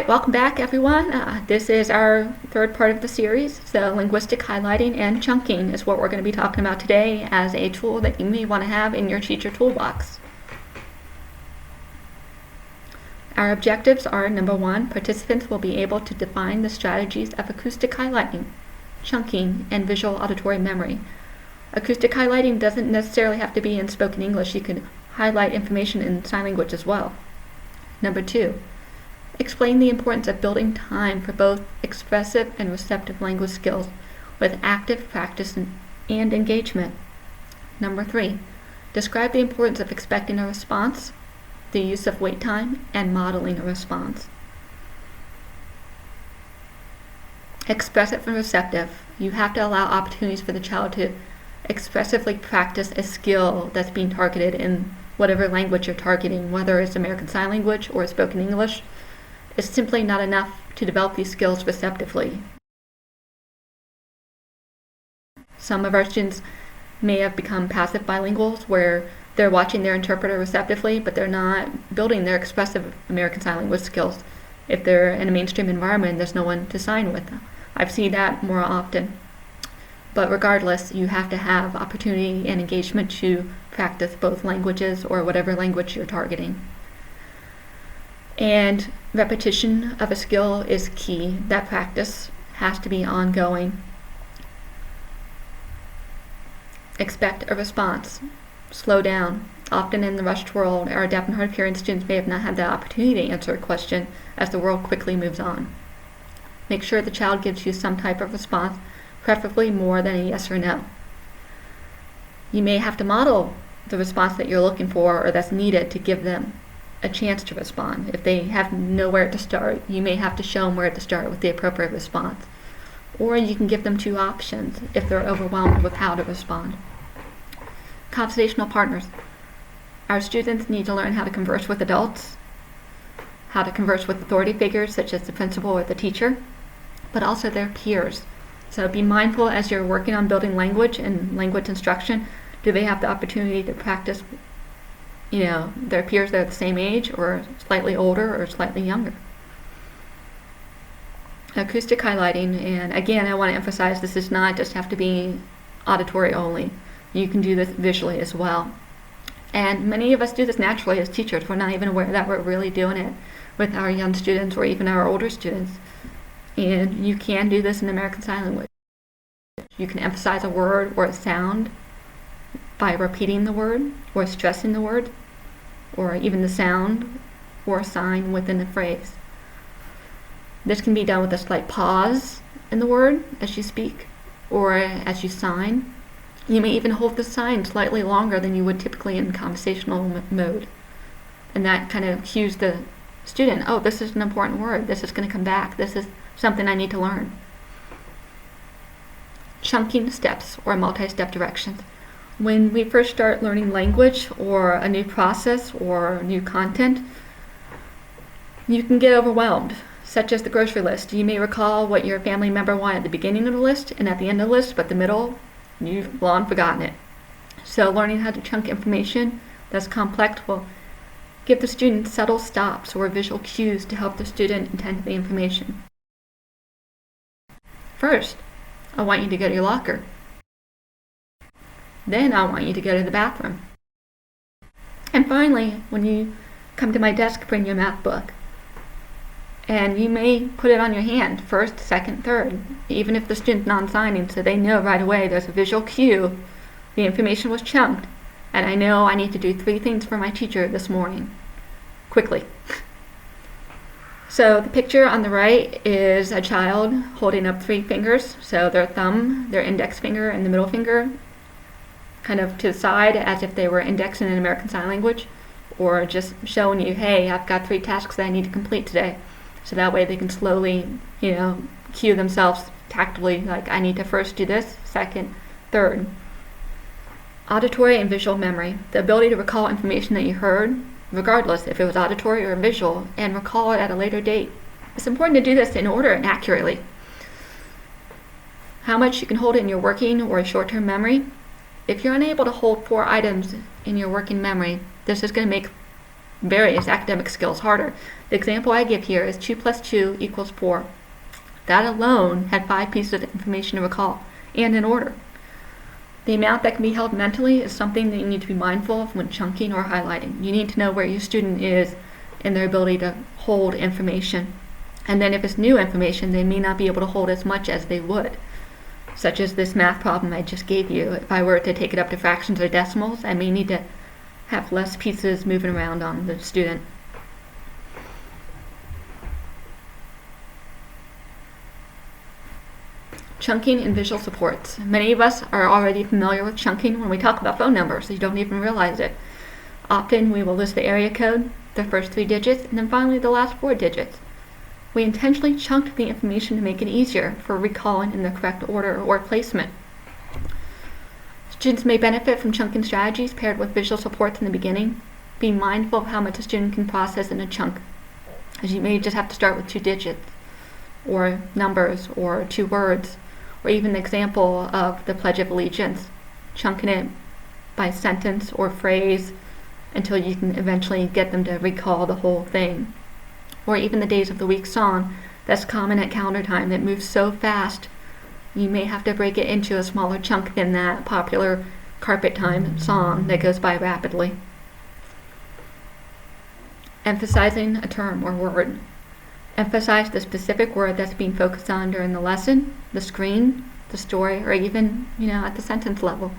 right, welcome back everyone. This is our third part of the series. So linguistic highlighting and chunking is what we're going to be talking about today as a tool that you may want to have in your teacher toolbox. Our objectives are, number one, participants will be able to define the strategies of acoustic highlighting, chunking, and visual auditory memory. Acoustic highlighting doesn't necessarily have to be in spoken English. You can highlight information in sign language as well. Number two, explain the importance of building time for both expressive and receptive language skills with active practice and engagement. Number three, describe the importance of expecting a response, the use of wait time, and modeling a response. Expressive and receptive. You have to allow opportunities for the child to expressively practice a skill that's being targeted in whatever language you're targeting, whether it's American Sign Language or spoken English. It's simply not enough to develop these skills receptively. Some of our students may have become passive bilinguals where they're watching their interpreter receptively, but they're not building their expressive American Sign Language skills. If they're in a mainstream environment, there's no one to sign with. I've seen that more often. But regardless, you have to have opportunity and engagement to practice both languages or whatever language you're targeting. And repetition of a skill is key. That practice has to be ongoing. Expect a response. Slow down. Often in the rushed world, our deaf and hard of hearing students may have not had the opportunity to answer a question as the world quickly moves on. Make sure the child gives you some type of response, preferably more than a yes or no. You may have to model the response that you're looking for or that's needed to give them a chance to respond. If they have nowhere to start, you may have to show them where to start with the appropriate response. Or you can give them two options if they're overwhelmed with how to respond. Conversational partners. Our students need to learn how to converse with adults, how to converse with authority figures such as the principal or the teacher, but also their peers. So be mindful as you're working on building language and language instruction. Do they have the opportunity to practice, their peers that are the same age or slightly older or slightly younger? Acoustic highlighting, and again, I want to emphasize this does not just have to be auditory only. You can do this visually as well. And many of us do this naturally as teachers. We're not even aware that we're really doing it with our young students or even our older students. And you can do this in American Sign Language. You can emphasize a word or a sound by repeating the word or stressing the word or even the sound or sign within the phrase. This can be done with a slight pause in the word as you speak or as you sign. You may even hold the sign slightly longer than you would typically in conversational mode. And that kind of cues the student, oh, this is an important word. This is going to come back. This is something I need to learn. Chunking steps or multi-step directions. When we first start learning language or a new process or new content, you can get overwhelmed, such as the grocery list. You may recall what your family member wanted at the beginning of the list and at the end of the list, but the middle, you've long forgotten it. So learning how to chunk information that's complex will give the student subtle stops or visual cues to help the student attend to the information. First, I want you to go to your locker. Then I want you to go to the bathroom. And finally, when you come to my desk, bring your math book. And you may put it on your hand, first, second, third, even if the student's non-signing, so they know right away there's a visual cue. The information was chunked, and I know I need to do 3 things for my teacher this morning, quickly. So the picture on the right is a child holding up 3 fingers, so their thumb, their index finger, and the middle finger kind of to the side as if they were indexing in American Sign Language, or just showing you, hey, I've got 3 tasks that I need to complete today. So that way they can slowly, cue themselves tactily, like I need to first do this, second, third. Auditory and visual memory, the ability to recall information that you heard, regardless if it was auditory or visual, and recall it at a later date. It's important to do this in order and accurately. How much you can hold it in your working or short-term memory. If you're unable to hold 4 items in your working memory, this is going to make various academic skills harder. The example I give here is 2 plus 2 equals 4. That alone had 5 pieces of information to recall, and in order. The amount that can be held mentally is something that you need to be mindful of when chunking or highlighting. You need to know where your student is in their ability to hold information. And then if it's new information, they may not be able to hold as much as they would. Such as this math problem I just gave you. If I were to take it up to fractions or decimals, I may need to have less pieces moving around on the student. Chunking and visual supports. Many of us are already familiar with chunking when we talk about phone numbers, so you don't even realize it. Often we will list the area code, the first 3 digits, and then finally the last 4 digits. We intentionally chunked the information to make it easier for recalling in the correct order or placement. Students may benefit from chunking strategies paired with visual supports in the beginning. Be mindful of how much a student can process in a chunk, as you may just have to start with 2 digits, or numbers, or 2 words, or even the example of the Pledge of Allegiance, chunking it by sentence or phrase until you can eventually get them to recall the whole thing. Or even the Days of the Week song that's common at calendar time that moves so fast you may have to break it into a smaller chunk than that popular carpet time song that goes by rapidly. Emphasizing a term or word. Emphasize the specific word that's being focused on during the lesson, the screen, the story, or even, at the sentence level.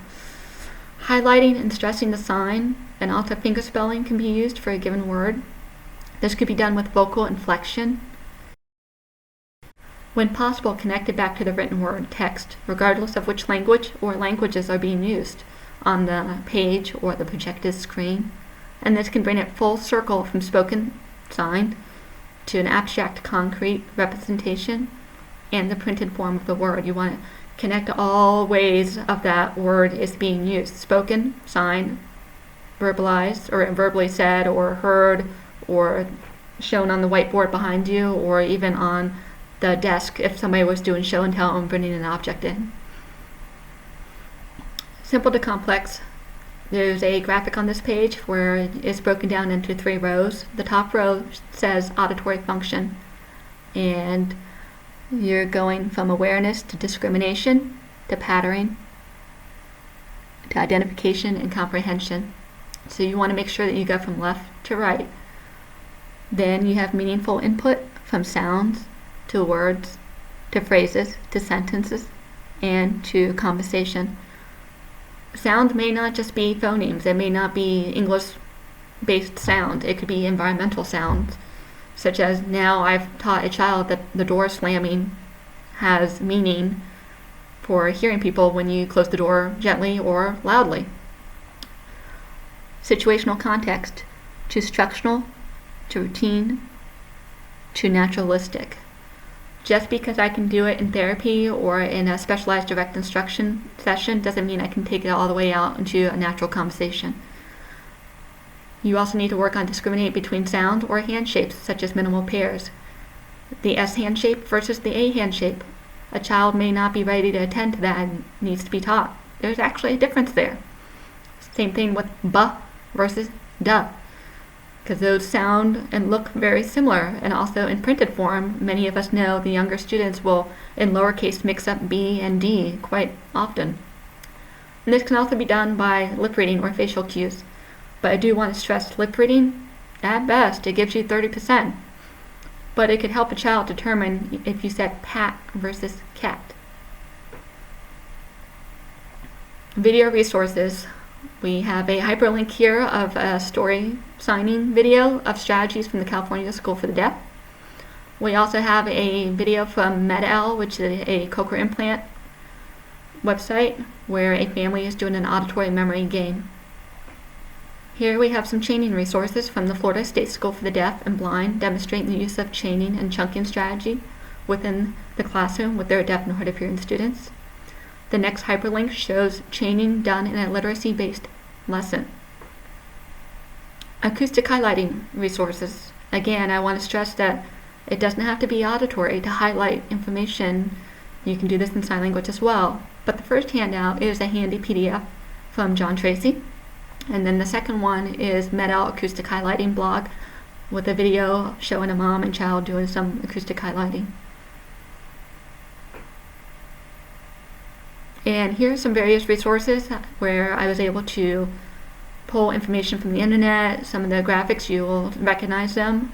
Highlighting and stressing the sign and also fingerspelling can be used for a given word. This could be done with vocal inflection. When possible, connect it back to the written word, text, regardless of which language or languages are being used on the page or the projected screen. And this can bring it full circle from spoken sign to an abstract concrete representation and the printed form of the word. You want to connect all ways of that word is being used. Spoken, sign, verbalized, or verbally said or heard, or shown on the whiteboard behind you, or even on the desk if somebody was doing show and tell and bringing an object in. Simple to complex. There's a graphic on this page where it's broken down into 3 rows. The top row says auditory function, and you're going from awareness to discrimination to patterning to identification and comprehension. So you want to make sure that you go from left to right. Then you have meaningful input from sounds to words to phrases to sentences and to conversation. Sound may not just be phonemes. It may not be English-based sound. It could be environmental sounds, such as now I've taught a child that the door slamming has meaning for hearing people when you close the door gently or loudly. Situational context, to structural, to routine, to naturalistic. Just because I can do it in therapy or in a specialized direct instruction session doesn't mean I can take it all the way out into a natural conversation. You also need to work on discriminating between sound or hand shapes, such as minimal pairs. The S hand shape versus the A hand shape. A child may not be ready to attend to that and needs to be taught. There's actually a difference there. Same thing with B versus D, because those sound and look very similar. And also in printed form, many of us know the younger students will, in lowercase, mix up B and D quite often. And this can also be done by lip reading or facial cues. But I do want to stress lip reading, at best, it gives you 30%. But it could help a child determine if you said pat versus cat. Video resources. We have a hyperlink here of a story signing video of strategies from the California School for the Deaf. We also have a video from MedL, which is a cochlear implant website where a family is doing an auditory memory game. Here we have some chaining resources from the Florida State School for the Deaf and Blind demonstrating the use of chaining and chunking strategy within the classroom with their deaf and hard of hearing students. The next hyperlink shows chaining done in a literacy-based lesson. Acoustic highlighting resources. Again, I want to stress that it doesn't have to be auditory to highlight information. You can do this in sign language as well. But the first handout is a handy PDF from John Tracy. And then the second one is Metal Acoustic Highlighting blog with a video showing a mom and child doing some acoustic highlighting. And here's some various resources where I was able to pull information from the internet. Some of the graphics, you will recognize them,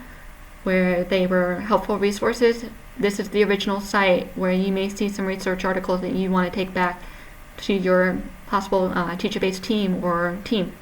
where they were helpful resources. This is the original site where you may see some research articles that you want to take back to your possible teacher-based team or team.